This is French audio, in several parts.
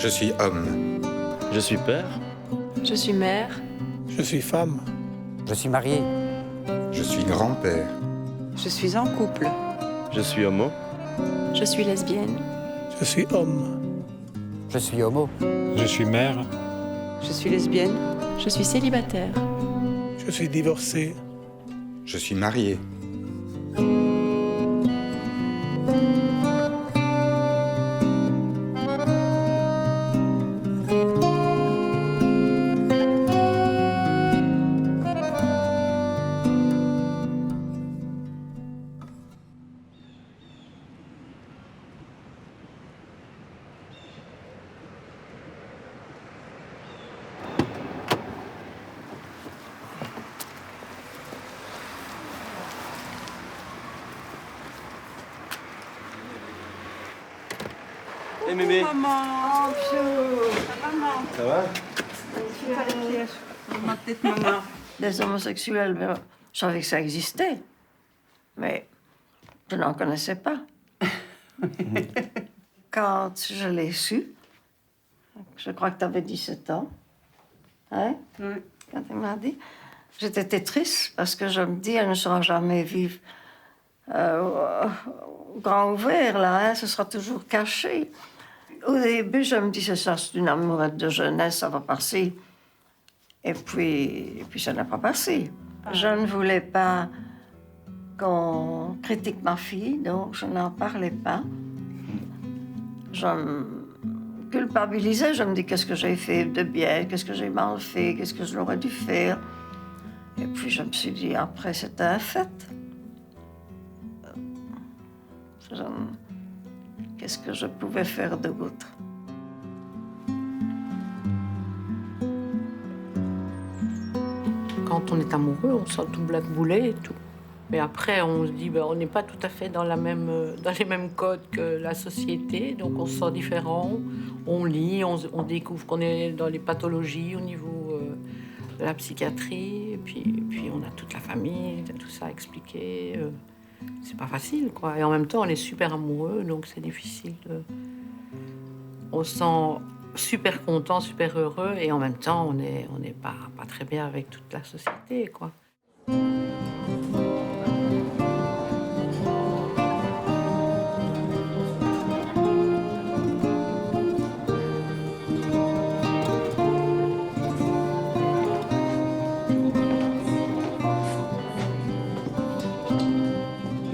Je suis homme. Je suis père. Je suis mère. Je suis femme. Je suis marié. Je suis grand-père. Je suis en couple. Je suis homo. Je suis lesbienne. Je suis homme. Je suis homo. Je suis mère. Je suis lesbienne. Je suis célibataire. Je suis divorcé. Je suis marié. Hey mémé. Maman. Oh, maman. Ça va? Tu as les pièges. Ma tête, maman. Les homosexuels, ben, je savais que ça existait, mais je n'en connaissais pas. Quand je l'ai su, je crois que tu avais 17 ans, hein? Oui. Quand il m'a dit, j'étais triste parce que je me dis, elle ne sera jamais vive au grand ouvert, là, hein? Ce sera toujours caché. Au début, je me dis, c'est ça, c'est une amourette de jeunesse, ça va passer. Et puis ça n'a pas passé. Je ne voulais pas qu'on critique ma fille, donc je n'en parlais pas. Je me culpabilisais, je me dis qu'est-ce que j'ai fait de bien, qu'est-ce que j'ai mal fait, qu'est-ce que j'aurais dû faire. Et puis je me suis dit, après, c'était un fait. Qu'est-ce que je pouvais faire d'autre? Quand on est amoureux, on sent tout blackbouler et tout. Mais après, on se dit, ben, on n'est pas tout à fait dans les mêmes codes que la société, donc on se sent différent. On lit, on découvre qu'on est dans les pathologies au niveau de la psychiatrie, et puis on a toute la famille, tout ça à expliquer. C'est pas facile, quoi. Et en même temps, on est super amoureux, donc c'est difficile. On se sent super content, super heureux, et en même temps, on n'est pas très bien avec toute la société, quoi.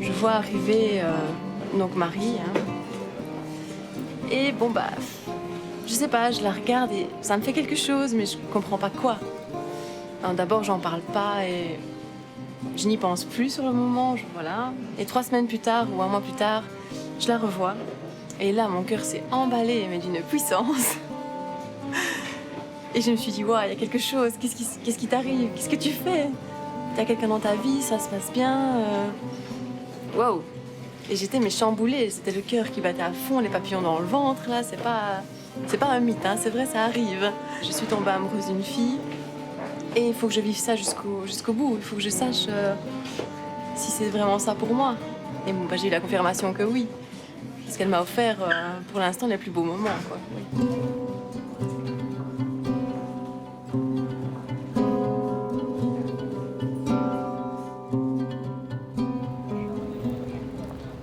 Je vois arriver donc Marie. Hein. Et bon, bah, je sais pas, je la regarde et ça me fait quelque chose, mais je comprends pas quoi. Alors, d'abord, j'en parle pas et je n'y pense plus sur le moment, voilà. Et 3 semaines plus tard ou un mois plus tard, je la revois. Et là, mon cœur s'est emballé, mais d'une puissance. Et je me suis dit, waouh, il y a quelque chose, qu'est-ce qui t'arrive? Qu'est-ce que tu fais? T'as quelqu'un dans ta vie, ça se passe bien Waouh! Et j'étais chamboulée, c'était le cœur qui battait à fond, les papillons dans le ventre, là, c'est pas un mythe, hein, c'est vrai, ça arrive. Je suis tombée amoureuse d'une fille et il faut que je vive ça jusqu'au bout, il faut que je sache si c'est vraiment ça pour moi. Et bon, bah, j'ai eu la confirmation que oui, parce qu'elle m'a offert pour l'instant les plus beaux moments, quoi. Oui.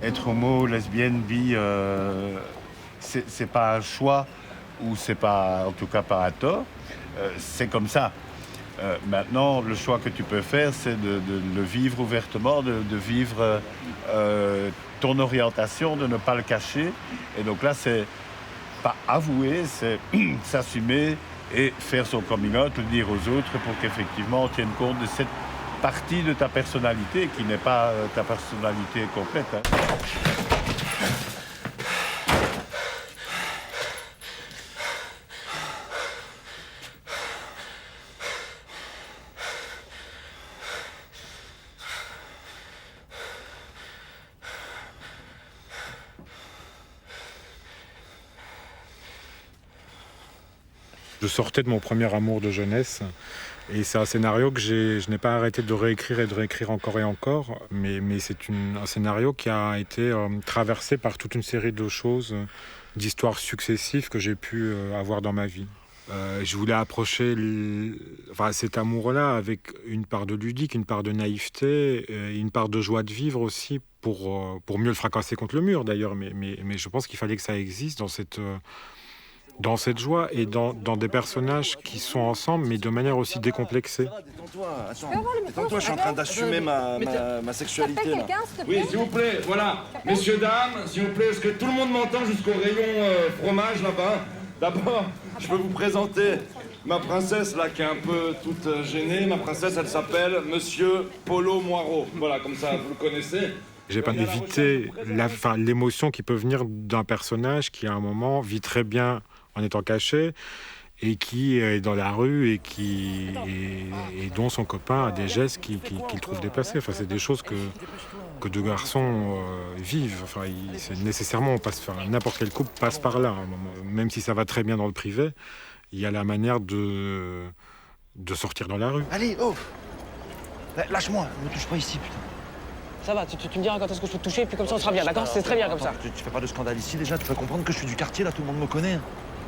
Être homo, lesbienne, bi, c'est pas un choix ou c'est pas, en tout cas, pas un tort. C'est comme ça. Maintenant, le choix que tu peux faire, c'est de le vivre ouvertement, de vivre ton orientation, de ne pas le cacher. Et donc là, c'est pas avouer, c'est s'assumer et faire son coming out, le dire aux autres pour qu'effectivement on tienne compte de cette partie de ta personnalité qui n'est pas ta personnalité complète. Hein. Je sortais de mon premier amour de jeunesse et c'est un scénario que je n'ai pas arrêté de réécrire et de réécrire encore et encore, mais c'est un scénario qui a été traversé par toute une série de choses d'histoires successives que j'ai pu avoir dans ma vie. Je voulais approcher cet amour-là avec une part de ludique, une part de naïveté, une part de joie de vivre aussi pour mieux le fracasser contre le mur d'ailleurs. Mais je pense qu'il fallait que ça existe dans cette joie et dans des personnages qui sont ensemble, mais de manière aussi décomplexée. Détends-toi, je suis en train d'assumer ma sexualité. Là. Oui, s'il vous plaît, voilà. Messieurs, dames, s'il vous plaît, est-ce que tout le monde m'entend jusqu'au rayon fromage là-bas? D'abord, je peux vous présenter ma princesse là qui est un peu toute gênée. Ma princesse, elle s'appelle Monsieur Polo Moirot. Voilà, comme ça, vous le connaissez. J'ai pas évité l'émotion qui peut venir d'un personnage qui, à un moment, vit très bien en étant caché et qui est dans la rue et dont son copain a des gestes qu'il trouve déplacés. Enfin, c'est des choses que deux garçons vivent. Enfin, nécessairement, n'importe quel couple passe par là. Même si ça va très bien dans le privé, il y a la manière de sortir dans la rue. Allez, oh! Lâche-moi, ne me touche pas ici, putain. Ça va, tu me diras quand est-ce que je peux te toucher, puis comme ça on sera bien, d'accord? C'est très bien comme ça. Tu fais pas de scandale ici déjà, tu peux comprendre que je suis du quartier, là, tout le monde me connaît.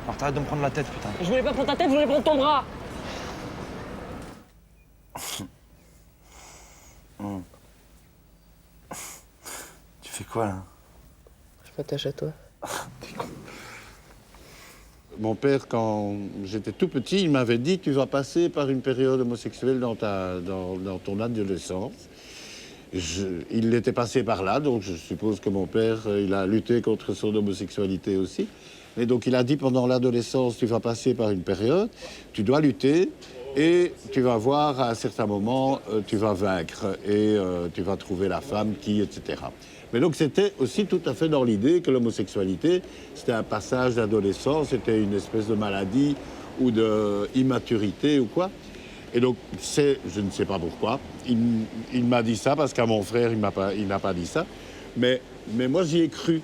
Alors t'arrêtes de me prendre la tête, putain. Je voulais pas prendre ta tête, je voulais prendre ton bras. Tu fais quoi, là? Je m'attache à toi. T'es con. Mon père, quand j'étais tout petit, il m'avait dit « Tu vas passer par une période homosexuelle dans ton adolescence ». Il était passé par là, donc je suppose que mon père, il a lutté contre son homosexualité aussi. Et donc il a dit pendant l'adolescence, tu vas passer par une période, tu dois lutter et tu vas voir à un certain moment, tu vas vaincre et tu vas trouver la femme qui, etc. Mais donc c'était aussi tout à fait dans l'idée que l'homosexualité, c'était un passage d'adolescence, c'était une espèce de maladie ou d'immaturité ou quoi. Et donc, je ne sais pas pourquoi, il m'a dit ça, parce qu'à mon frère, il n'a pas dit ça. Mais moi, j'y ai cru.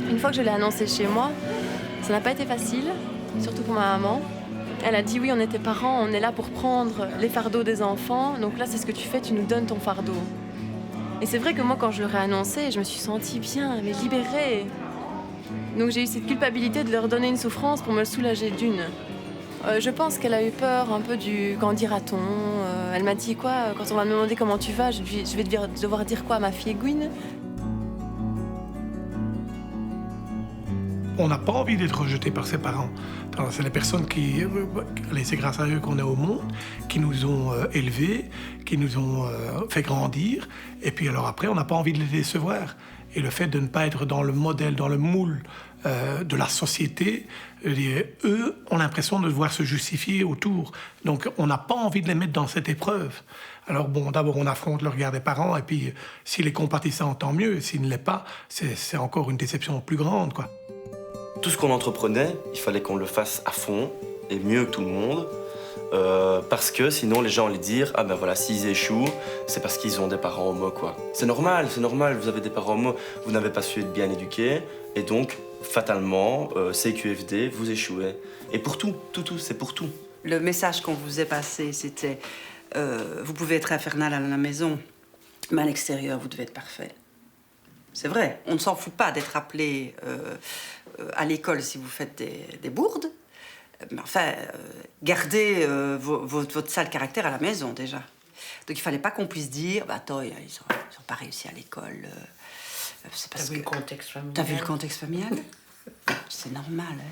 Une fois que je l'ai annoncé chez moi, ça n'a pas été facile, surtout pour ma maman. Elle a dit oui, on était parents, on est là pour prendre les fardeaux des enfants. Donc là, c'est ce que tu fais, tu nous donnes ton fardeau. Et c'est vrai que moi, quand je leur ai annoncé, je me suis sentie bien, mais libérée. Donc j'ai eu cette culpabilité de leur donner une souffrance pour me soulager d'une. Je pense qu'elle a eu peur un peu du « qu'en dira-t-on ». Elle m'a dit quoi, quand on va me demander comment tu vas, je vais devoir dire quoi à ma fille Gwyn. On n'a pas envie d'être rejeté par ses parents. C'est les personnes c'est grâce à eux qu'on est au monde, qui nous ont élevés, qui nous ont fait grandir. Et puis alors après, on n'a pas envie de les décevoir. Et le fait de ne pas être dans le modèle, dans le moule de la société, eux ont l'impression de devoir se justifier autour. Donc on n'a pas envie de les mettre dans cette épreuve. Alors bon, d'abord on affronte le regard des parents, et puis s'il est compatissant, tant mieux. S'il ne l'est pas, c'est encore une déception plus grande, quoi. Tout ce qu'on entreprenait, il fallait qu'on le fasse à fond et mieux que tout le monde. Parce que sinon les gens allaient dire « Ah ben voilà, s'ils échouent, c'est parce qu'ils ont des parents homo, quoi. » C'est normal, vous avez des parents homo, vous n'avez pas su être bien éduqués, et donc, fatalement, CQFD, vous échouez. Et pour tout, c'est pour tout. Le message qu'on vous a passé, c'était vous pouvez être infernal à la maison, mais à l'extérieur, vous devez être parfait. C'est vrai, on ne s'en fout pas d'être appelé à l'école si vous faites des bourdes. Mais enfin, gardez votre sale caractère à la maison, déjà. Donc, il fallait pas qu'on puisse dire, bah, attends, ils ont pas réussi à l'école. C'est parce que... T'as vu le contexte familial? T'as vu le contexte familial? C'est normal, hein.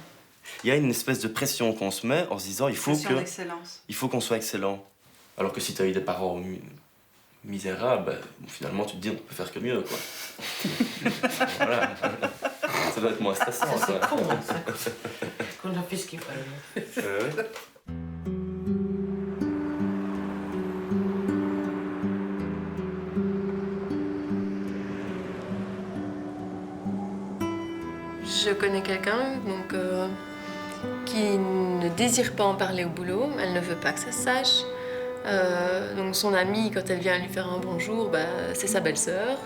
Il y a une espèce de pression qu'on se met en se disant, il faut qu'on soit excellent. Alors que si tu as eu des parents misérables, bah, finalement, tu te dis, on peut faire que mieux, quoi. Voilà. Ça doit être moins stressant, ça. C'est con, ça. Qu'on a fait ce qu'il fallait. Ouais. Je connais quelqu'un qui ne désire pas en parler au boulot. Elle ne veut pas que ça se sache. Donc son amie, quand elle vient lui faire un bonjour, c'est sa belle-sœur.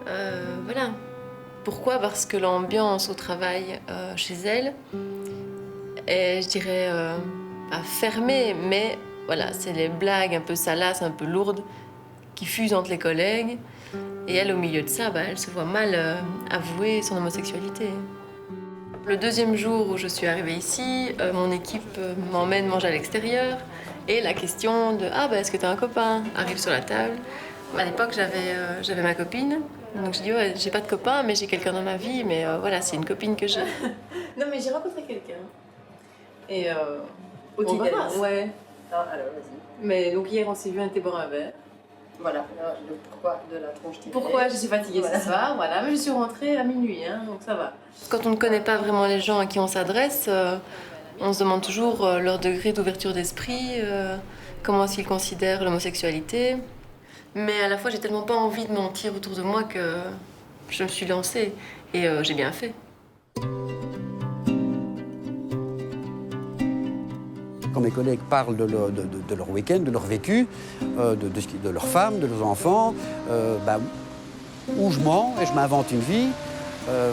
Voilà. Pourquoi? Parce que l'ambiance au travail chez elle est, je dirais, pas fermée, mais voilà, c'est les blagues un peu salaces, un peu lourdes, qui fusent entre les collègues. Et elle, au milieu de ça, elle se voit mal avouer son homosexualité. Le deuxième jour où je suis arrivée ici, mon équipe m'emmène manger à l'extérieur. Et la question de « Ah, est-ce que tu as un copain ?» arrive sur la table. À l'époque, j'avais ma copine. Donc je dis « Ouais, j'ai pas de copain, mais j'ai quelqu'un dans ma vie. Mais voilà, c'est une copine que j'ai. » Non, mais j'ai rencontré quelqu'un. Et au Tibet. Ouais. Ah, alors, vas-y. Mais donc hier, on s'est vu, on était boire un verre. Voilà, le pourquoi de la tronche tibétaine. Pourquoi je suis fatiguée ce soir, voilà. Mais je suis rentrée à minuit, donc ça va. Quand on ne connaît pas vraiment les gens à qui on s'adresse, on se demande toujours leur degré d'ouverture d'esprit, comment est-ce qu'ils considèrent l'homosexualité. Mais à la fois, j'ai tellement pas envie de mentir autour de moi que je me suis lancée. Et j'ai bien fait. Quand mes collègues parlent de leur week-end, de leur vécu, de leurs femmes, de leurs enfants, où je mens et je m'invente une vie.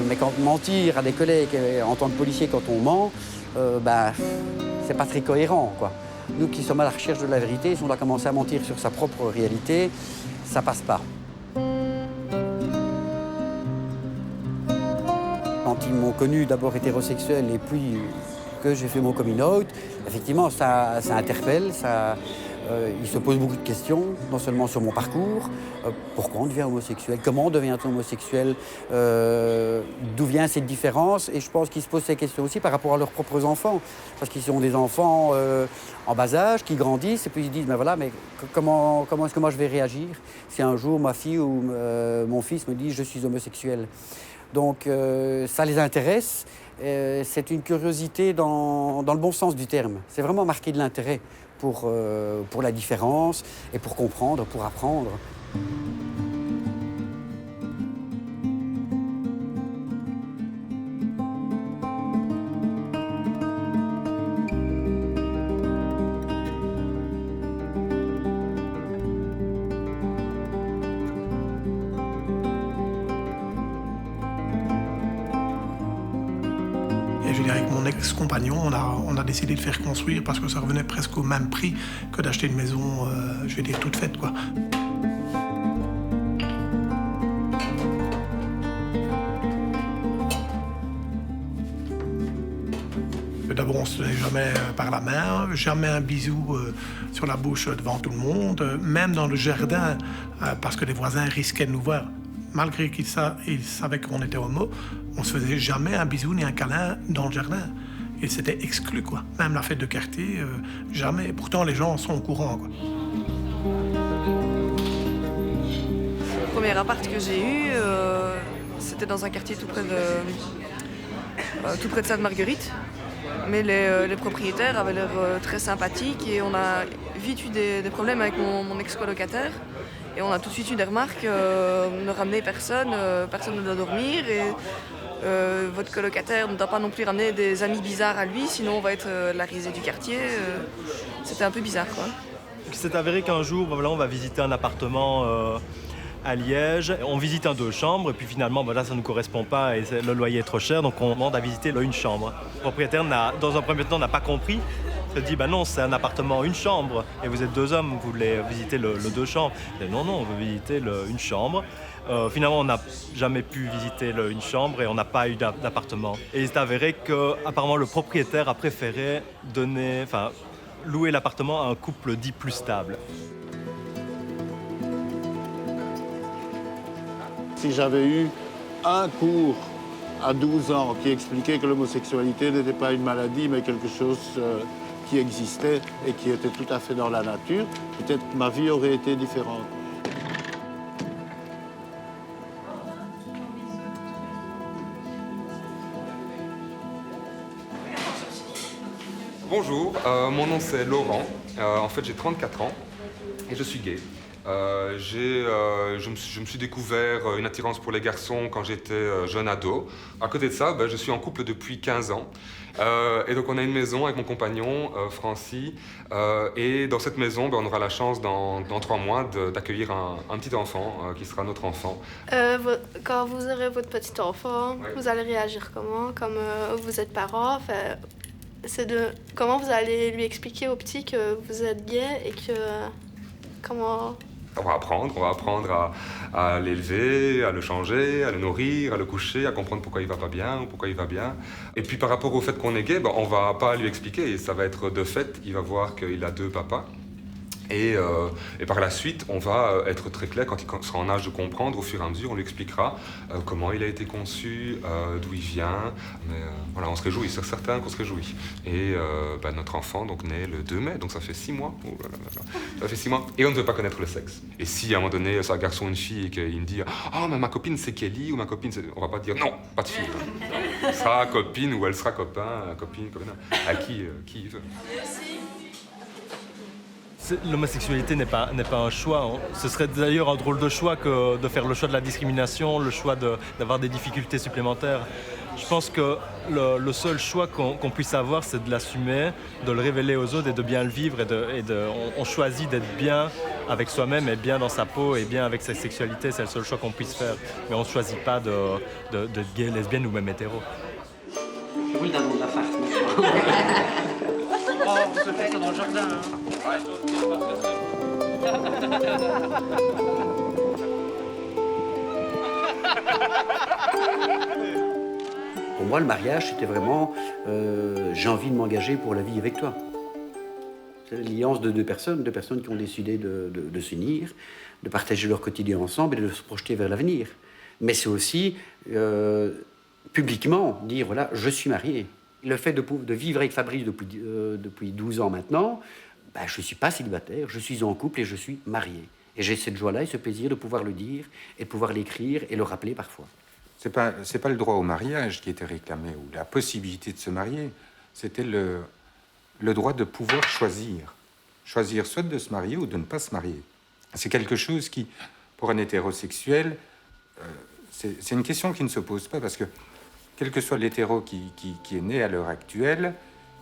Mais quand mentir à des collègues en tant que policier quand on ment, c'est pas très cohérent, quoi. Nous qui sommes à la recherche de la vérité, si on doit commencer à mentir sur sa propre réalité, ça passe pas. Quand ils m'ont connu d'abord hétérosexuel et puis que j'ai fait mon coming out, effectivement, ça interpelle, il se pose beaucoup de questions, non seulement sur mon parcours, pourquoi on devient homosexuel, comment on devient homosexuel, d'où vient cette différence, et je pense qu'ils se posent ces questions aussi par rapport à leurs propres enfants, parce qu'ils ont des enfants en bas âge, qui grandissent, et puis ils se disent, mais comment est-ce que moi je vais réagir si un jour ma fille ou mon fils me dit je suis homosexuel. Donc ça les intéresse. C'est une curiosité dans le bon sens du terme. C'est vraiment marquer de l'intérêt pour la différence et pour comprendre, pour apprendre. Avec mon ex-compagnon, on a décidé de faire construire parce que ça revenait presque au même prix que d'acheter une maison, je vais dire, toute faite, quoi. D'abord, on ne se tenait jamais par la main, jamais un bisou sur la bouche devant tout le monde, même dans le jardin, parce que les voisins risquaient de nous voir. Malgré qu'ils savaient qu'on était homo, on se faisait jamais un bisou ni un câlin dans le jardin. Et c'était exclu, quoi. Même la fête de quartier, jamais. Pourtant, les gens sont au courant, quoi. Le premier appart que j'ai eu, c'était dans un quartier tout près de Sainte-Marguerite. Mais les propriétaires avaient l'air très sympathiques et on a vite eu des problèmes avec mon ex-colocataire. Et on a tout de suite eu des remarques, ne ramenez personne, personne ne doit dormir. Et votre colocataire ne doit pas non plus ramener des amis bizarres à lui, sinon on va être la risée du quartier. C'était un peu bizarre, quoi. Il s'est avéré qu'un jour, on va visiter un appartement à Liège. On visite un 2 chambres, et puis finalement, là, ça ne nous correspond pas et le loyer est trop cher, donc on demande à visiter une chambre. Le propriétaire, dans un premier temps, n'a pas compris. Il se dit, non, c'est un appartement, une chambre, et vous êtes 2 hommes, vous voulez visiter le 2 chambres. Et non, on veut visiter une chambre. Finalement, on n'a jamais pu visiter une chambre et on n'a pas eu d'appartement. Et il s'est avéré qu'apparemment, le propriétaire a préféré louer l'appartement à un couple dit plus stable. Si j'avais eu un cours à 12 ans qui expliquait que l'homosexualité n'était pas une maladie, mais quelque chose qui existait et qui était tout à fait dans la nature, peut-être ma vie aurait été différente. Bonjour, mon nom c'est Laurent. En fait, j'ai 34 ans et je suis gay. Je me suis découvert une attirance pour les garçons quand j'étais jeune ado. À côté de ça, je suis en couple depuis 15 ans. Et donc on a une maison avec mon compagnon, Francis. Et dans cette maison, on aura la chance dans 3 mois d'accueillir un petit enfant qui sera notre enfant. Quand vous aurez votre petit enfant, ouais. Vous allez réagir comment? Comme vous êtes parent, comment vous allez lui expliquer au petit que vous êtes gay et que... Comment On va apprendre à l'élever, à le changer, à le nourrir, à le coucher, à comprendre pourquoi il va pas bien ou pourquoi il va bien. Et puis par rapport au fait qu'on est gay, on va pas lui expliquer. Ça va être de fait, il va voir qu'il a 2 papas. Et par la suite, on va être très clair quand il sera en âge de comprendre. Au fur et à mesure, on lui expliquera comment il a été conçu, d'où il vient. Mais voilà, on se réjouit, c'est certain qu'on se réjouit. Et notre enfant donc naît le 2 mai, donc ça fait 6 mois. Oh là là là. Ça fait 6 mois. Et on ne veut pas connaître le sexe. Et si à un moment donné, c'est un garçon ou une fille et qu'il me dit « Ah, mais ma copine c'est Kelly » ou « Ma copine c'est... » On va pas dire « Non, pas de fille. » Elle sera copine ou elle sera copain, copine, à qui il veut. L'homosexualité n'est pas un choix. Ce serait d'ailleurs un drôle de choix que de faire le choix de la discrimination, le choix d'avoir des difficultés supplémentaires. Je pense que le seul choix qu'on puisse avoir, c'est de l'assumer, de le révéler aux autres et de bien le vivre. On choisit d'être bien avec soi-même et bien dans sa peau et bien avec sa sexualité. C'est le seul choix qu'on puisse faire. Mais on ne choisit pas d'être gay, lesbienne ou même hétéro. Oui, dans la farce. Oh, vous se faites dans le jardin. Pour moi, le mariage, c'était vraiment j'ai envie de m'engager pour la vie avec toi. C'est l'alliance de deux personnes qui ont décidé de s'unir, de partager leur quotidien ensemble et de se projeter vers l'avenir. Mais c'est aussi publiquement dire voilà, je suis marié. Le fait de vivre avec Fabrice depuis 12 ans maintenant, je ne suis pas célibataire, je suis en couple et je suis marié. Et j'ai cette joie-là et ce plaisir de pouvoir le dire et de pouvoir l'écrire et le rappeler parfois. C'est pas le droit au mariage qui était réclamé, ou la possibilité de se marier. C'était le droit de pouvoir choisir. Choisir soit de se marier ou de ne pas se marier. C'est quelque chose qui, pour un hétérosexuel, c'est une question qui ne se pose pas, parce que quel que soit l'hétéro qui est né à l'heure actuelle,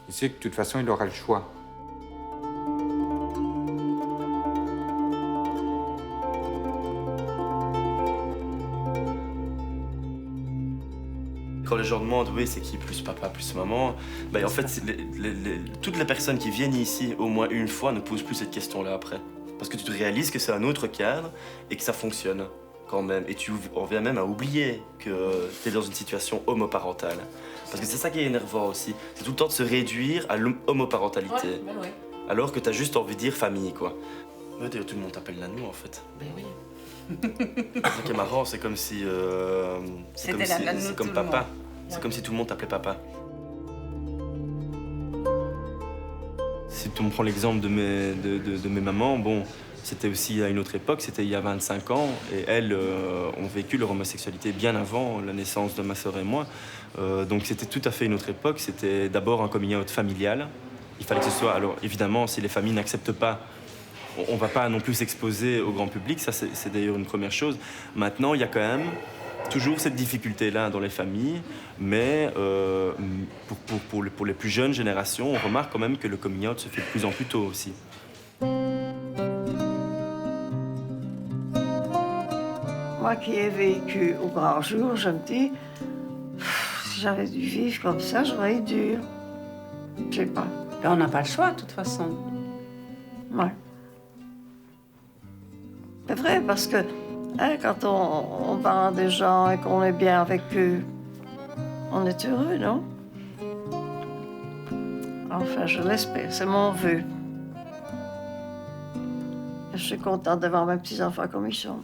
il sait que de toute façon, il aura le choix. Quand les gens demandent, oui, c'est qui plus papa, plus maman, en fait, toutes les personnes qui viennent ici au moins une fois ne posent plus cette question-là après. Parce que tu te réalises que c'est un autre cadre et que ça fonctionne quand même. Et tu en viens même à oublier que tu es dans une situation homoparentale. Parce que c'est ça qui est énervant aussi. C'est tout le temps de se réduire à l'homoparentalité. Ouais. Alors que tu as juste envie de dire famille, quoi. Mais d'ailleurs, tout le monde t'appelle Nanou, en fait. Ben oui. C'est ça qui est marrant, c'est comme si... c'est comme papa. C'est comme si tout le monde t'appelait papa. Si tu me prends l'exemple de mes mamans, bon, c'était aussi à une autre époque, c'était il y a 25 ans, et elles ont vécu leur homosexualité bien avant la naissance de ma sœur et moi. Donc c'était tout à fait une autre époque, c'était d'abord un coming out familial. Il fallait que ce soit... Alors évidemment, si les familles n'acceptent pas, on ne va pas non plus s'exposer au grand public, ça c'est d'ailleurs une première chose. Maintenant, il y a quand même toujours cette difficulté-là dans les familles, mais pour les plus jeunes générations, on remarque quand même que le coming out se fait de plus en plus tôt aussi. Moi qui ai vécu au grand jour, je me dis, si j'avais dû vivre comme ça, j'aurais eu dur. Je sais pas. Et on n'a pas le choix, de toute façon. Ouais. C'est vrai, parce que quand on parle des gens et qu'on est bien avec eux, on est heureux, non? Enfin, je l'espère, c'est mon vœu. Je suis contente de voir mes petits-enfants comme ils sont.